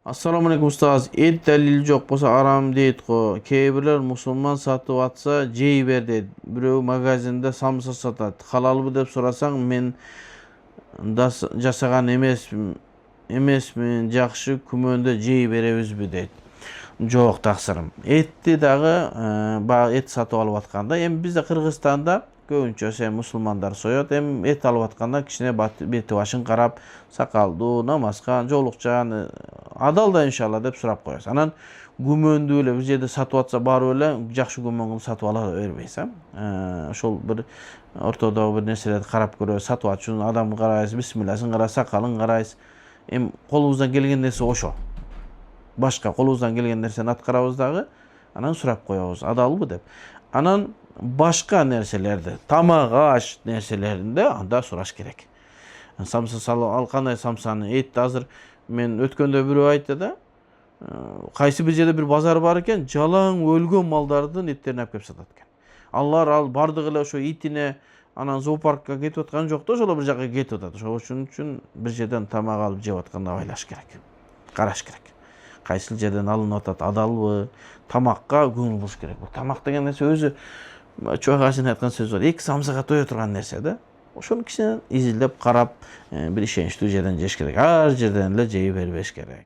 Assalamu alaikum ustaz. Et dalil жоқ болса арам дейт го. Кейбірлер мұсылман сатып атса жей бер дейт. Біреу магазинде самса сатат. Халалбы деп сұрасаң, мен жасаған емесмін, жақшы күмөнді жей беребизби дейт. Жоқ тақсырым. Етті дағы ет сатып алып атканда, эми бизде Кыргызстанда көбүнчө мусулмандар соет, эми эт алып атканда кичине бети башын карап, сакалдуу, намазга, жолукчан, адал да иншалла деп сурап коесуз. Анан күмөндүү эле бир жерде сатып атса барып эле жакшы күмөн кылып сатып ала бербейсиз. Ошол бир ортодогу бир нерселерди карап көрөбүз, сатып атчу адамды карайсыз, бисмилласын карайсыз, сакалын карайсыз. Эми колубуздан келген нерсе ошо. Башка колубуздан келген нерсени аткарабыз дагы, анан сурап коебуз, адалбы деп. Анан башка нерселерди, тамак аш нерселеринде анда сураш керек. Самса салып ал кандай самсаны, этти азыр мен өткөндө бирөө айтты да, кайсы бир жерде бир базар бар экен, жалаң өлгөн малдардын эттерин алып келип сатат экен. Ал бардыгы эле ошо итине анан зоопаркка кетип аткан жок да, ошол бир жака кетип атат. Ошол үчүн бир жерден тамак алып жеп атканда абайлаш керек. Караш керек. Кайсыл жерден алынып атат, адалбы, тамакка көңүл буруш керек. Бул тамак деген нерсе өзү чоң агасынын айткан сөзү бар. 2 самсага тое турган нерсе да. Ошону кичине изилдеп карап, бир ишеничтүү жерден жеш керек. Ар жерден эле жей бербеш керек.